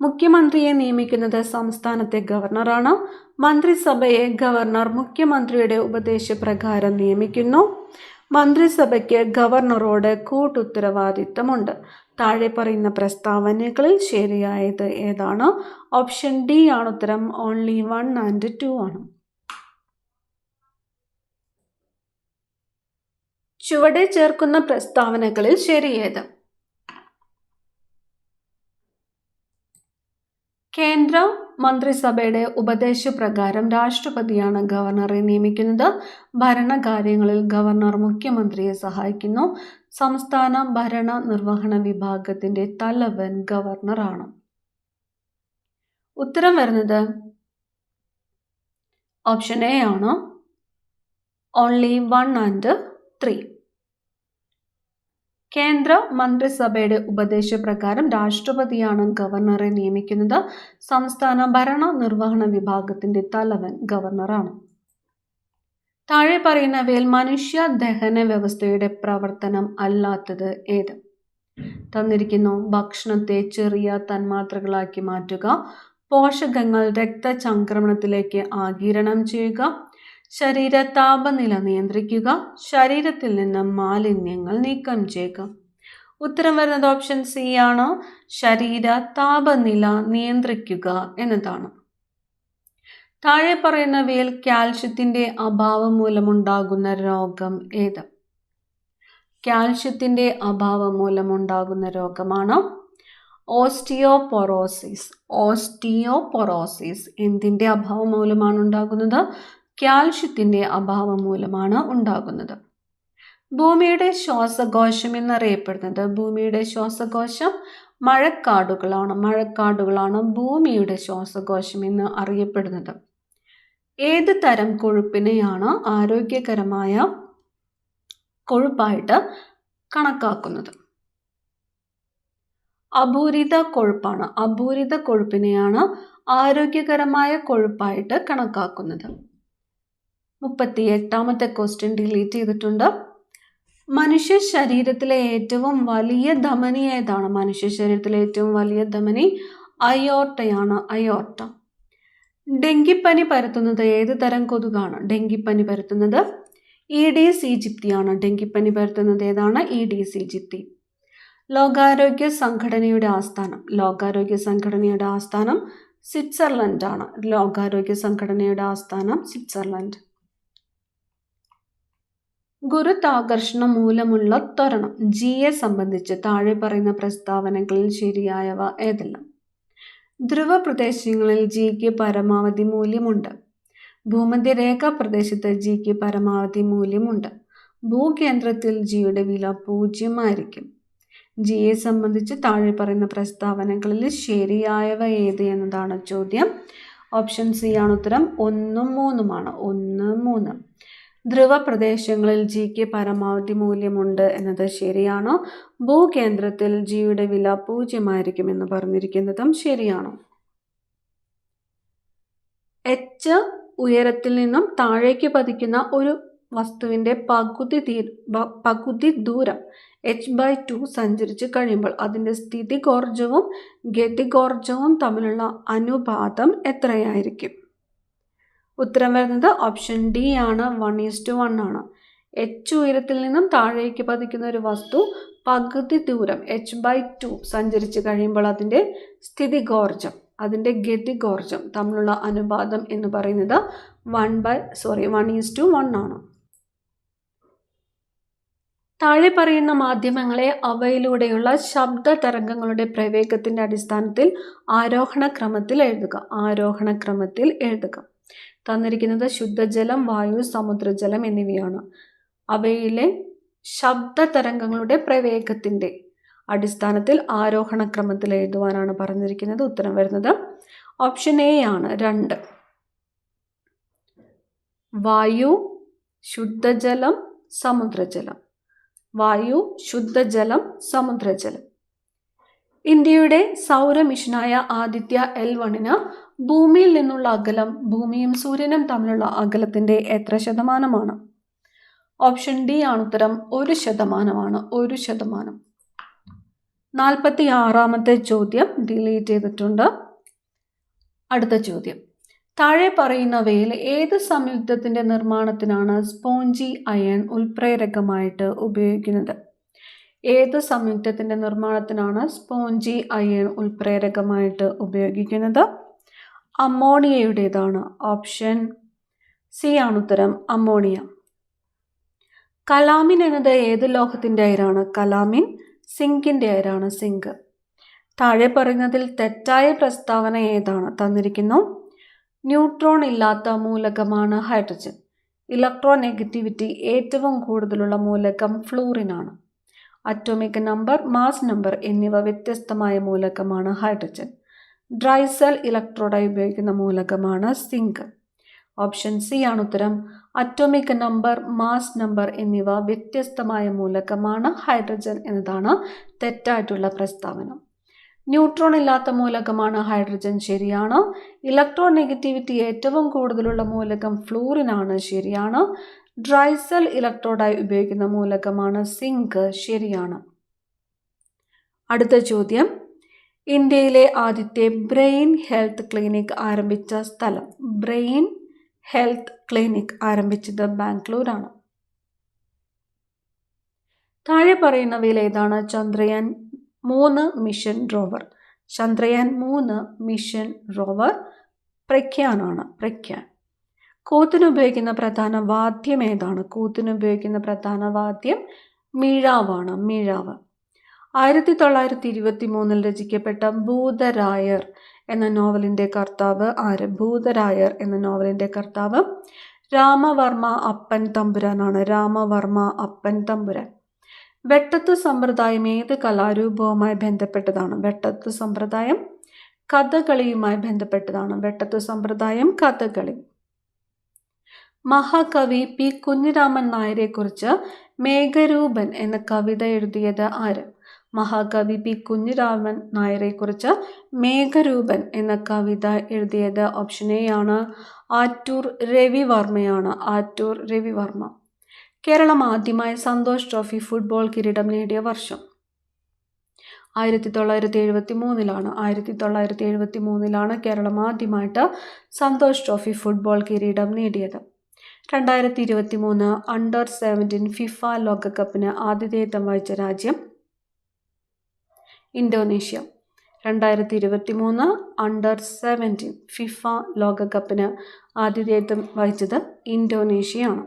മുഖ്യമന്ത്രിയെ നിയമിക്കുന്നത് സംസ്ഥാനത്തെ ഗവർണറാണ്. മന്ത്രിസഭയെ ഗവർണർ മുഖ്യമന്ത്രിയുടെ ഉപദേശപ്രകാരം നിയമിക്കുന്നു. മന്ത്രിസഭയ്ക്ക് ഗവർണറോട് കൂട്ടുത്തരവാദിത്തമുണ്ട്. താഴെ പറയുന്ന പ്രസ്താവനകളിൽ ശരിയായത് ഏതാണ്? ഓപ്ഷൻ ഡി ആണ് ഉത്തരം, ഓൺലി 1 and 2 ആണ്. ചുവടെ ചേർക്കുന്ന പ്രസ്താവനകളിൽ ശരിയേത്? കേന്ദ്ര മന്ത്രിസഭയുടെ ഉപദേശപ്രകാരം രാഷ്ട്രപതിയാണ് ഗവർണറെ നിയമിക്കുന്നത്. ഭരണകാര്യങ്ങളിൽ ഗവർണർ മുഖ്യമന്ത്രിയെ സഹായിക്കുന്നു. സംസ്ഥാന ഭരണ നിർവഹണ വിഭാഗത്തിന്റെ തലവൻ ഗവർണറാണ്. ഉത്തരം വരുന്നത് ഓപ്ഷൻ എ ആണ്, ഓൺലി 1 and 3. കേന്ദ്ര മന്ത്രിസഭയുടെ ഉപദേശപ്രകാരം രാഷ്ട്രപതിയാണ് ഗവർണറെ നിയമിക്കുന്നത്. സംസ്ഥാന ഭരണ നിർവഹണ വിഭാഗത്തിന്റെ തലവൻ ഗവർണറാണ്. താഴെ പറയുന്നവയിൽ മനുഷ്യ ദഹന വ്യവസ്ഥയുടെ പ്രവർത്തനം അല്ലാത്തത് ഏത്? തന്നിരിക്കുന്നു, ഭക്ഷണത്തെ ചെറിയ തന്മാത്രകളാക്കി മാറ്റുക, പോഷകങ്ങൾ രക്തചംക്രമണത്തിലേക്ക് ആഗിരണം ചെയ്യുക, ശരീര താപനില നിയന്ത്രിക്കുക, ശരീരത്തിൽ നിന്ന് മാലിന്യങ്ങൾ നീക്കം ചെയ്യുക. ഉത്തരം വരുന്നത് ഓപ്ഷൻ സി ആണ്, ശരീര താപനില നിയന്ത്രിക്കുക എന്നതാണ്. താഴെ പറയുന്നവയിൽ കാൽഷ്യത്തിന്റെ അഭാവം മൂലമുണ്ടാകുന്ന രോഗം ഏത്? കാൽഷ്യത്തിന്റെ അഭാവം മൂലമുണ്ടാകുന്ന രോഗമാണ് ഓസ്റ്റിയോപൊറോസിസ്. ഓസ്റ്റിയോപൊറോസിസ് എന്തിന്റെ അഭാവം മൂലമാണ് ഉണ്ടാകുന്നത്? കാൽഷ്യത്തിന്റെ അഭാവം മൂലമാണ് ഉണ്ടാകുന്നത്. ഭൂമിയുടെ ശ്വാസകോശം എന്നറിയപ്പെടുന്നത്, ഭൂമിയുടെ ശ്വാസകോശം മഴക്കാടുകളാണ് ഭൂമിയുടെ ശ്വാസകോശം എന്ന് അറിയപ്പെടുന്നത്. ഏത് തരം കൊഴുപ്പിനെയാണ് ആരോഗ്യകരമായ കൊഴുപ്പായിട്ട് കണക്കാക്കുന്നത്? അപൂരിത കൊഴുപ്പാണ്. അപൂരിത കൊഴുപ്പിനെയാണ് ആരോഗ്യകരമായ കൊഴുപ്പായിട്ട് കണക്കാക്കുന്നത്. 38ാമത്തെ ക്വസ്റ്റ്യൻ ഡിലീറ്റ് ചെയ്തിട്ടുണ്ട്. മനുഷ്യ ശരീരത്തിലെ ഏറ്റവും വലിയ ധമനി ഏതാണ്? മനുഷ്യ ശരീരത്തിലെ ഏറ്റവും വലിയ ധമനി അയോർട്ടയാണ്. അയോർട്ട. ഡെങ്കിപ്പനി പരത്തുന്നത് ഏത് തരം കൊതുകാണ്? ഡെങ്കിപ്പനി പരത്തുന്നത് ഈഡീസ് ഈജിപ്തിയാണ്. ഡെങ്കിപ്പനി പരത്തുന്നത് ഏതാണ്? ഈഡീസ് ഈജിപ്തി. ലോകാരോഗ്യ സംഘടനയുടെ ആസ്ഥാനം. ലോകാരോഗ്യ സംഘടനയുടെ ആസ്ഥാനം സ്വിറ്റ്സർലൻഡ് ആണ്. ലോകാരോഗ്യ സംഘടനയുടെ ആസ്ഥാനം സ്വിറ്റ്സർലൻഡ്. ഗുരുത്വാകർഷണം മൂലമുള്ള ത്വരണം ജിയെ സംബന്ധിച്ച് താഴെ പറയുന്ന പ്രസ്താവനകളിൽ ശരിയായവ ഏതെല്ലാം? ധ്രുവ പ്രദേശങ്ങളിൽ ജിക്ക് പരമാവധി മൂല്യമുണ്ട്. ഭൂമധ്യരേഖാ പ്രദേശത്ത് ജിക്ക് പരമാവധി മൂല്യമുണ്ട്. ഭൂകേന്ദ്രത്തിൽ ജിയുടെ വില 0 ആയിരിക്കും. ജിയെ സംബന്ധിച്ച് താഴെ പറയുന്ന പ്രസ്താവനകളിൽ ശരിയായവ ഏത് എന്നതാണ് ചോദ്യം. ഓപ്ഷൻ സി ആണ് ഉത്തരം. 1, 3 1, 3. ധ്രുവ പ്രദേശങ്ങളിൽ ജിക്ക് പരമാവധി മൂല്യമുണ്ട് എന്നത് ശരിയാണോ? ഭൂകേന്ദ്രത്തിൽ ജിയുടെ വില 0 ആയിരിക്കും എന്ന് പറഞ്ഞിരിക്കുന്നതും ശരിയാണോ? എച്ച് ഉയരത്തിൽ നിന്നും താഴേക്ക് പതിക്കുന്ന ഒരു വസ്തുവിൻ്റെ പകുതി ദൂരം h/2 സഞ്ചരിച്ച് കഴിയുമ്പോൾ അതിൻ്റെ സ്ഥിതികോർജവും ഗതികോർജവും തമ്മിലുള്ള അനുപാതം എത്രയായിരിക്കും? ഉത്തരം വരുന്നത് ഓപ്ഷൻ ഡി ആണ്. 1:1 ആണ്. എച്ച് ഉയരത്തിൽ നിന്നും താഴേക്ക് പതിക്കുന്ന ഒരു വസ്തു പകുതി ദൂരം h/2 സഞ്ചരിച്ച് കഴിയുമ്പോൾ അതിൻ്റെ സ്ഥിതികോർജം അതിൻ്റെ ഗതികോർജം തമ്മിലുള്ള അനുപാതം എന്ന് പറയുന്നത് 1:1 ആണ്. താഴെ പറയുന്ന മാധ്യമങ്ങളെ അവയിലൂടെയുള്ള ശബ്ദ തരംഗങ്ങളുടെ പ്രവേഗത്തിൻ്റെ അടിസ്ഥാനത്തിൽ ആരോഹണ ക്രമത്തിൽ എഴുതുക. തന്നിരിക്കുന്നത് ശുദ്ധജലം, വായു, സമുദ്രജലം എന്നിവയാണ്. അവയിലെ ശബ്ദ തരംഗങ്ങളുടെ പ്രവേഗത്തിൻ്റെ അടിസ്ഥാനത്തിൽ ആരോഹണ ക്രമത്തിൽ എഴുതുവാനാണ് പറഞ്ഞിരിക്കുന്നത്. ഉത്തരം വരുന്നത് ഓപ്ഷൻ എ ആണ്. 2. വായു, ശുദ്ധജലം, സമുദ്രജലം. വായു, ശുദ്ധജലം, സമുദ്രജലം. ഇന്ത്യയുടെ സൗരമിഷനായ ആദിത്യ L1 ഭൂമിയിൽ നിന്നുള്ള അകലം ഭൂമിയും സൂര്യനും തമ്മിലുള്ള അകലത്തിൻ്റെ എത്ര ശതമാനമാണ്? ഓപ്ഷൻ ഡി ആണ് ഉത്തരം. 1% 1%. 46ാമത്തെ ചോദ്യം ഡിലീറ്റ് ചെയ്തിട്ടുണ്ട്. അടുത്ത ചോദ്യം. താഴെ പറയുന്നവയിൽ ഏത് സംയുക്തത്തിൻ്റെ നിർമ്മാണത്തിനാണ് സ്പോഞ്ചി അയൺ ഉൽപ്രേരകമായിട്ട് ഉപയോഗിക്കുന്നത്? ഏത് സംയുക്തത്തിൻ്റെ നിർമ്മാണത്തിനാണ് സ്പോഞ്ചി അയൺ ഉൽപ്രേരകമായിട്ട് ഉപയോഗിക്കുന്നത്? അമോണിയയുടേതാണ്. ഓപ്ഷൻ സി ആണ് ഉത്തരം. അമോണിയ. കലാമിൻ എന്നത് ഏത് ലോഹത്തിൻ്റെ അയിരാണ്? കലാമിൻ സിങ്കിൻ്റെ അയിരാണ്. സിങ്ക്. താഴെ പറയുന്നതിൽ തെറ്റായ പ്രസ്താവന ഏതാണ്? തന്നിരിക്കുന്നു. ന്യൂട്രോൺ ഇല്ലാത്ത മൂലകമാണ് ഹൈഡ്രജൻ. ഇലക്ട്രോനെഗറ്റിവിറ്റി ഏറ്റവും കൂടുതലുള്ള മൂലകം ഫ്ലൂറിനാണ്. അറ്റോമിക് നമ്പർ, മാസ് നമ്പർ എന്നിവ വ്യത്യസ്തമായ മൂലകമാണ് ഹൈഡ്രജൻ. ഡ്രൈ സെൽ ഇലക്ട്രോഡായി ഉപയോഗിക്കുന്ന മൂലകമാണ് സിങ്ക്. ഓപ്ഷൻ സി ആണ് ഉത്തരം. അറ്റോമിക് നമ്പർ, മാസ് നമ്പർ എന്നിവ വ്യത്യസ്തമായ മൂലകമാണ് ഹൈഡ്രജൻ എന്നതാണ് തെറ്റായിട്ടുള്ള പ്രസ്താവന. ന്യൂട്രോൺ ഇല്ലാത്ത മൂലകമാണ് ഹൈഡ്രജൻ ശരിയാണ്. ഇലക്ട്രോനെഗറ്റിവിറ്റി ഏറ്റവും കൂടുതലുള്ള മൂലകം ഫ്ലൂറിനാണ് ശരിയാണ്. ഡ്രൈ സെൽ ഇലക്ട്രോഡായി ഉപയോഗിക്കുന്ന മൂലകമാണ് സിങ്ക് ശരിയാണ്. അടുത്ത ചോദ്യം. ഇന്ത്യയിലെ ആദ്യത്തെ ബ്രെയിൻ ഹെൽത്ത് ക്ലിനിക് ആരംഭിച്ച സ്ഥലം? ബ്രെയിൻ ഹെൽത്ത് ക്ലിനിക് ആരംഭിച്ചത് ബാംഗ്ലൂരാണ്. താഴെ പറയുന്നവയിൽ ഏതാണ് Chandrayaan 3 mission rover? Chandrayaan 3 mission rover പ്രഗ്യാനാണ്. പ്രഗ്യാൻ. കൂത്തിനുപയോഗിക്കുന്ന പ്രധാന വാദ്യം ഏതാണ്? കൂത്തിനുപയോഗിക്കുന്ന പ്രധാന വാദ്യം മിഴാവാണ്. മിഴാവ്. 1923 രചിക്കപ്പെട്ട ഭൂതരായർ എന്ന നോവലിൻ്റെ കർത്താവ് ആര്? ഭൂതരായർ എന്ന നോവലിൻ്റെ കർത്താവ് രാമവർമ്മ അപ്പൻ തമ്പുരാനാണ്. രാമവർമ്മ അപ്പൻ തമ്പുരാൻ. വെട്ടത്തു സമ്പ്രദായം ഏത് കലാരൂപവുമായി ബന്ധപ്പെട്ടതാണ്? വെട്ടത്തു സമ്പ്രദായം കഥകളിയുമായി ബന്ധപ്പെട്ടതാണ്. വെട്ടത്തു സമ്പ്രദായം കഥകളി. മഹാകവി പി കുഞ്ഞിരാമൻ നായരെക്കുറിച്ച് മേഘരൂപൻ എന്ന കവിത എഴുതിയത് ആര്? മഹാകവി പി കുഞ്ഞിരാമൻ നായരെക്കുറിച്ച് മേഘരൂപൻ എന്ന കവിത എഴുതിയത് ഓപ്ഷൻ എ ആണ്. ആറ്റൂർ രവിവർമ്മയാണ്. ആറ്റൂർ രവിവർമ്മ. കേരളം ആദ്യമായി സന്തോഷ് ട്രോഫി ഫുട്ബോൾ കിരീടം നേടിയ വർഷം? 1973 കേരളം ആദ്യമായിട്ട് സന്തോഷ് ട്രോഫി ഫുട്ബോൾ കിരീടം നേടിയത്. 2023 അണ്ടർ-17 ഫിഫ ലോകകപ്പിന് ആതിഥേയത്വം വഹിച്ച രാജ്യം ഇന്തോനേഷ്യ. 2023 അണ്ടർ-17 ഫിഫ ലോകകപ്പിന് ആതിഥേയത്വം വഹിച്ചത് ഇന്തോനേഷ്യയാണ്.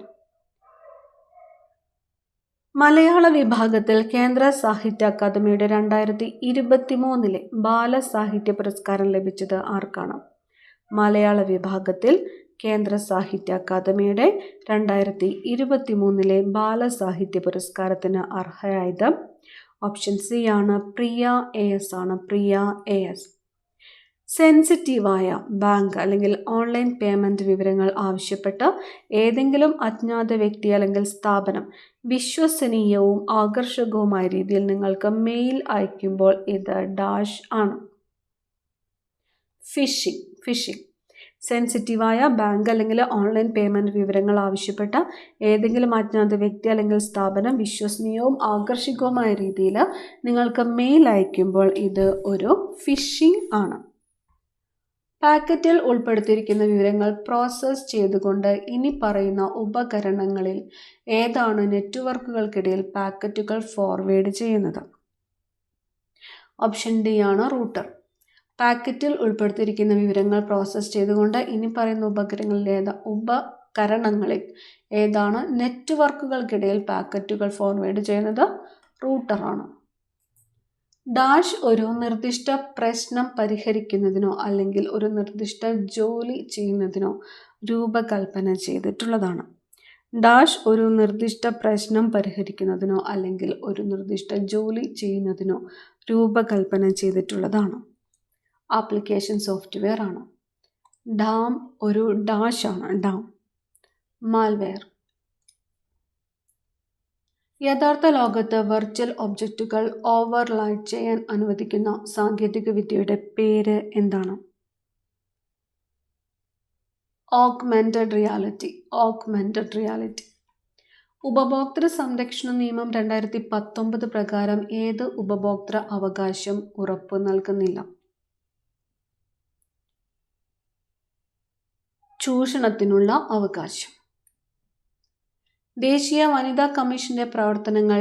മലയാള വിഭാഗത്തിൽ കേന്ദ്ര സാഹിത്യ അക്കാദമിയുടെ 2023 ബാലസാഹിത്യ പുരസ്കാരം ലഭിച്ചത് ആർക്കാണ്? മലയാള വിഭാഗത്തിൽ കേന്ദ്ര സാഹിത്യ അക്കാദമിയുടെ 2023 ബാലസാഹിത്യ പുരസ്കാരത്തിന് അർഹയായത് ഓപ്ഷൻ സി ആണ്, പ്രിയ AS ആണ്. പ്രിയ AS. സെൻസിറ്റീവായ ബാങ്ക് അല്ലെങ്കിൽ ഓൺലൈൻ പേയ്മെൻറ്റ് വിവരങ്ങൾ ആവശ്യപ്പെട്ട് ഏതെങ്കിലും അജ്ഞാത വ്യക്തി അല്ലെങ്കിൽ സ്ഥാപനം വിശ്വസനീയവും ആകർഷകവുമായ രീതിയിൽ നിങ്ങൾക്ക് മെയിൽ അയക്കുമ്പോൾ ഇത് ഡാഷ് ആണ്. ഫിഷിംഗ്. സെൻസിറ്റീവായ ബാങ്ക് അല്ലെങ്കിൽ ഓൺലൈൻ പേയ്മെൻറ്റ് വിവരങ്ങൾ ആവശ്യപ്പെട്ട ഏതെങ്കിലും അജ്ഞാത വ്യക്തി അല്ലെങ്കിൽ സ്ഥാപനം വിശ്വസനീയവും ആകർഷകവുമായ രീതിയിൽ നിങ്ങൾക്ക് മെയിൽ അയക്കുമ്പോൾ ഇത് ഒരു ഫിഷിംഗ് ആണ്. പാക്കറ്റിൽ ഉൾപ്പെടുത്തിയിരിക്കുന്ന വിവരങ്ങൾ പ്രോസസ്സ് ചെയ്തുകൊണ്ട് ഇനി പറയുന്ന ഉപകരണങ്ങളിൽ ഏതാണ് നെറ്റ്വർക്കുകൾക്കിടയിൽ പാക്കറ്റുകൾ ഫോർവേഡ് ചെയ്യുന്നത്? ഓപ്ഷൻ ഡി ആണ്, റൂട്ടർ. പാക്കറ്റിൽ ഉൾപ്പെടുത്തിയിരിക്കുന്ന വിവരങ്ങൾ പ്രോസസ്സ് ചെയ്തുകൊണ്ട് ഇനി പറയുന്ന ഉപകരണങ്ങളിൽ ഏതാണ് നെറ്റ്വർക്കുകൾക്കിടയിൽ പാക്കറ്റുകൾ ഫോർവേഡ് ചെയ്യുന്നത്? റൂട്ടറാണ്. ഡാഷ് ഒരു നിർദ്ദിഷ്ട പ്രശ്നം പരിഹരിക്കുന്നതിനോ അല്ലെങ്കിൽ ഒരു നിർദ്ദിഷ്ട ജോലി ചെയ്യുന്നതിനോ രൂപകൽപ്പന ചെയ്തിട്ടുള്ളതാണ്. ഡാഷ് ഒരു നിർദ്ദിഷ്ട പ്രശ്നം പരിഹരിക്കുന്നതിനോ അല്ലെങ്കിൽ ഒരു നിർദ്ദിഷ്ട ജോലി ചെയ്യുന്നതിനോ രൂപകൽപ്പന ചെയ്തിട്ടുള്ളതാണ്. ആപ്ലിക്കേഷൻ സോഫ്റ്റ്വെയർ ആണ്. ഡാം ഒരു ഡാഷ് ആണ്. ഡാം. മാൽവെയർ. യഥാർത്ഥ ലോകത്ത് വെർച്വൽ ഒബ്ജക്റ്റുകൾ ഓവർലൈ ചെയ്യാൻ അനുവദിക്കുന്ന സാങ്കേതിക വിദ്യയുടെ പേര് എന്താണ്? Augmented reality. ഉപഭോക്തൃ സംരക്ഷണ നിയമം 2019 പ്രകാരം ഏത് ഉപഭോക്തൃ അവകാശം ഉറപ്പു നൽകുന്നില്ല? ചൂഷണത്തിനുള്ള അവകാശം. ദേശീയ വനിതാ കമ്മീഷന്റെ പ്രവർത്തനങ്ങൾ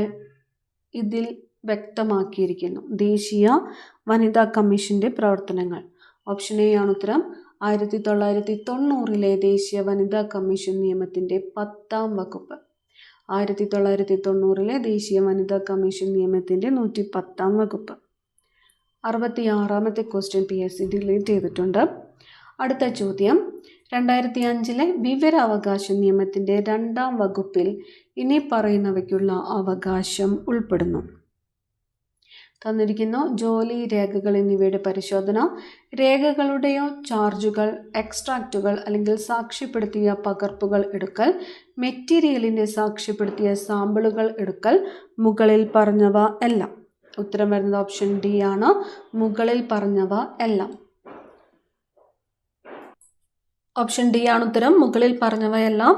ഇതിൽ വ്യക്തമാക്കിയിരിക്കുന്നു. ദേശീയ വനിതാ കമ്മീഷന്റെ പ്രവർത്തനങ്ങൾ. ഓപ്ഷൻ എ ആണ് ഉത്തരം. 1990 ദേശീയ വനിതാ കമ്മീഷൻ നിയമത്തിന്റെ 10ാം വകുപ്പ്. 1990 ദേശീയ വനിതാ കമ്മീഷൻ നിയമത്തിന്റെ 110ാം വകുപ്പ്. 66ാമത്തെ ക്വസ്റ്റ്യൻ PSC ഡിലീറ്റ് ചെയ്തിട്ടുണ്ട്. അടുത്ത ചോദ്യം, 2005 വിവരാവകാശ നിയമത്തിന്റെ 2ാം വകുപ്പിൽ ഇനി പറയുന്നവയ്ക്കുള്ള അവകാശം ഉൾപ്പെടുന്നു. തന്നിരിക്കുന്നു. ജോലി, രേഖകൾ എന്നിവയുടെ പരിശോധന, രേഖകളുടെയോ ചാർജുകൾ, എക്സ്ട്രാക്റ്റുകൾ അല്ലെങ്കിൽ സാക്ഷ്യപ്പെടുത്തിയ പകർപ്പുകൾ എടുക്കൽ, മെറ്റീരിയലിൻ്റെ സാക്ഷ്യപ്പെടുത്തിയ സാമ്പിളുകൾ എടുക്കൽ, മുകളിൽ പറഞ്ഞവ എല്ലാം. ഉത്തരം വരുന്നത് ഓപ്ഷൻ ഡി ആണ്, മുകളിൽ പറഞ്ഞവ എല്ലാം. ഓപ്ഷൻ ഡി ആണ് ഉത്തരം, മുകളിൽ പറഞ്ഞവയെല്ലാം.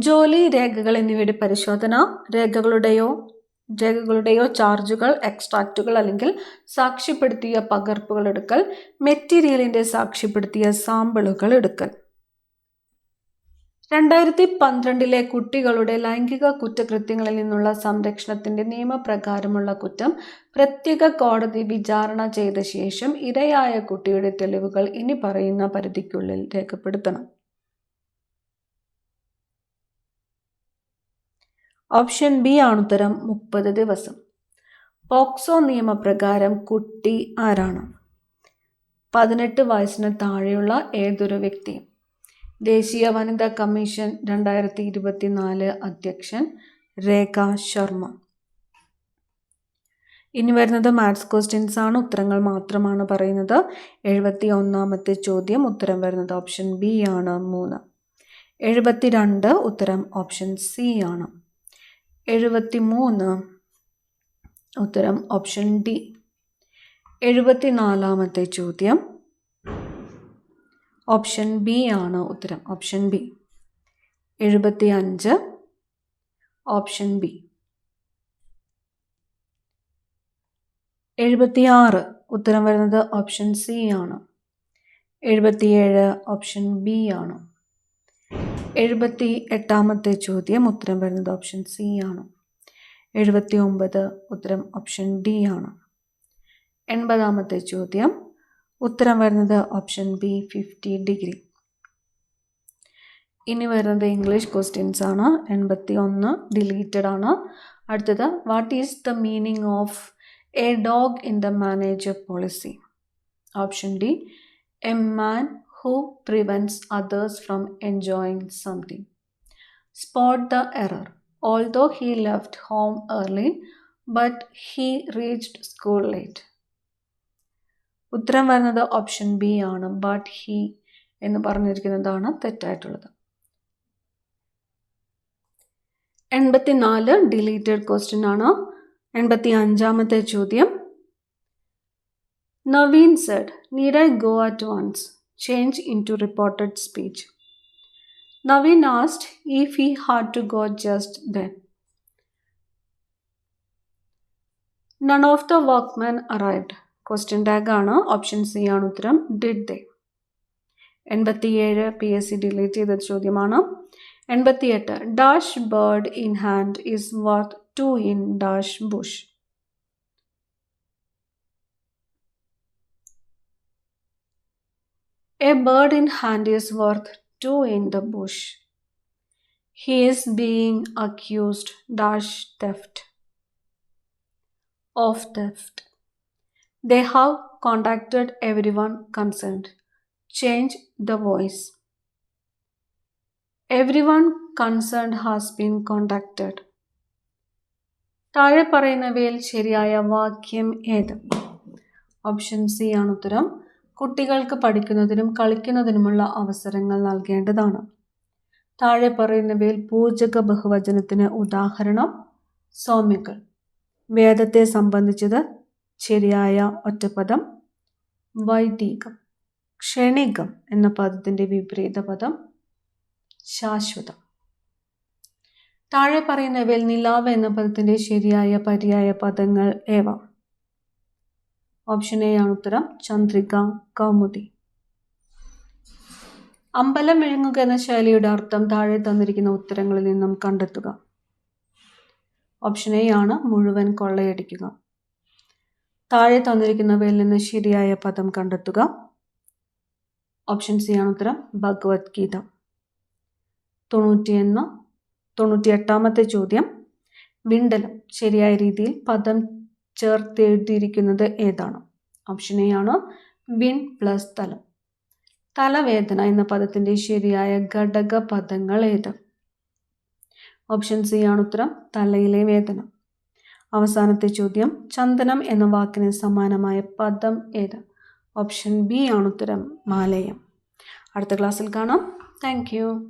ജോലി, രേഖകൾ എന്നിവയുടെ പരിശോധന, രേഖകളുടെയോ ചാർജുകൾ, എക്സ്ട്രാക്റ്റുകൾ അല്ലെങ്കിൽ സാക്ഷ്യപ്പെടുത്തിയ പകർപ്പുകൾ എടുക്കൽ, മെറ്റീരിയലിൻ്റെ സാക്ഷ്യപ്പെടുത്തിയ സാമ്പിളുകൾ എടുക്കൽ. 2012 കുട്ടികളുടെ ലൈംഗിക കുറ്റകൃത്യങ്ങളിൽ നിന്നുള്ള സംരക്ഷണത്തിന്റെ നിയമപ്രകാരമുള്ള കുറ്റം പ്രത്യേക കോടതി വിചാരണ ചെയ്ത ശേഷം ഇരയായ കുട്ടിയുടെ തെളിവുകൾ ഇനി പറയുന്ന പരിധിക്കുള്ളിൽ രേഖപ്പെടുത്തണം. ഓപ്ഷൻ ബി ആണ് ഉത്തരം, 30 ദിവസം. പോക്സോ നിയമപ്രകാരം കുട്ടി ആരാണ്? 18 വയസ്സിന് താഴെയുള്ള ഏതൊരു വ്യക്തിയും. ദേശീയ വനിതാ കമ്മീഷൻ 2024 അധ്യക്ഷൻ രേഖ ശർമ്മ. ഇനി വരുന്നത് മാത്സ് ക്വസ്റ്റ്യൻസ് ആണ്. ഉത്തരങ്ങൾ മാത്രമാണ് പറയുന്നത്. 71ാമത്തെ ചോദ്യം ഉത്തരം വരുന്നത് ഓപ്ഷൻ ബി ആണ്, 3. 72 ഉത്തരം ഓപ്ഷൻ സി ആണ്. 73 ഉത്തരം ഓപ്ഷൻ ഡി. 74ാമത്തെ ചോദ്യം ഓപ്ഷൻ ബി ആണ് ഉത്തരം, ഓപ്ഷൻ ബി. 75 option B. 76 ഉത്തരം വരുന്നത് ഓപ്ഷൻ സി ആണ്. 77 ഓപ്ഷൻ ബി ആണ്. 78 ചോദ്യം ഉത്തരം വരുന്നത് ഓപ്ഷൻ സി ആണ്. 79 ഉത്തരം ഓപ്ഷൻ ഡി ആണ്. 80 ചോദ്യം ഉത്തരം വരുന്നത് ഓപ്ഷൻ ബി 50 ഡിഗ്രി. ഇനി വരുന്നത് ഇംഗ്ലീഷ് ക്വസ്റ്റ്യൻസ് ആണ്. 81 ഡിലീറ്റഡ് ആണ്. അടുത്തത് what is the meaning of A dog in the manager policy? Option D a man who prevents others from enjoying something. Spot the error. Although he left home early, but he reached school late. ഉത്തരം വരുന്നത് option B ആണ്. But he എന്ന് പറഞ്ഞിരിക്കുന്നതാണ് തെറ്റായിട്ടുള്ളത്. 84 deleted question ആണ്. 85 ചോദ്യം Naveen said, "Need I go at once?" Change into reported speech. Naveen asked if he had to go just then. None of the workmen arrived. Question tag ആണ്. Option C ആണ് ഉത്തരം. Did they? 87 PSC delete ചെയ്ത ചോദ്യമാണ്. 88 dash bird in hand is worth 2 in dash bush. A bird in hand is worth 2 in the bush. He is being accused dash theft. Of theft. They have contacted everyone concerned. Change the voice. Everyone concerned has been contacted. താഴെ പറയുന്നവയിൽ ശരിയായ വാക്യം ഏത്? Option C ആണ് ഉത്തരം. കുട്ടികൾക്ക് പഠിക്കുന്നതിനും കളിക്കുന്നതിനുമുള്ള അവസരങ്ങൾ നൽകേണ്ടതാണ്. താഴെ പറയുന്നവയിൽ പൂജക ബഹുവചനത്തിന് ഉദാഹരണം സൗമ്യകൾ. വേദത്തെ സംബന്ധിച്ചത് ശരിയായ ഒറ്റപ്പദം വൈദികം. ക്ഷണികം എന്ന പദത്തിൻ്റെ വിപരീത പദം ശാശ്വതം. താഴെ പറയുന്നവയിൽ നിലാവ് എന്ന പദത്തിൻ്റെ ശരിയായ പര്യായ പദങ്ങൾ ഏവ? ഓപ്ഷൻ എ ആണ് ഉത്തരം. ചന്ദ്രിക, കൗമുദി. അമ്പലം വിഴുങ്ങുക എന്ന ശൈലിയുടെ അർത്ഥം താഴെ തന്നിരിക്കുന്ന ഉത്തരങ്ങളിൽ നിന്നും കണ്ടെത്തുക. ഓപ്ഷൻ എ ആണ് മുഴുവൻ കൊള്ളയടിക്കുക. താഴെ തന്നിരിക്കുന്നവയിൽ നിന്ന് ശരിയായ പദം കണ്ടെത്തുക. ഓപ്ഷൻ സി ആണ് ഉത്തരം. ഭഗവത്ഗീത. 98 ചോദ്യം വിണ്ടലം ശരിയായ രീതിയിൽ പദം ചേർത്തെഴുതിയിരിക്കുന്നത് ഏതാണ്? ഓപ്ഷൻ എ ആണ് വിൺ പ്ലസ് തലം. തലവേദന എന്ന പദത്തിൻ്റെ ശരിയായ ഘടക പദങ്ങൾ ഏത്? ഓപ്ഷൻ സി ആണ് ഉത്തരം. തലയിലെ വേദന. അവസാനത്തെ ചോദ്യം ചന്ദനം എന്ന വാക്കിന് സമാനമായ പദം ഏത്? ഓപ്ഷൻ ബി ആണ് ഉത്തരം. മാലയം. അടുത്ത ക്ലാസ്സിൽ കാണാം. Thank you.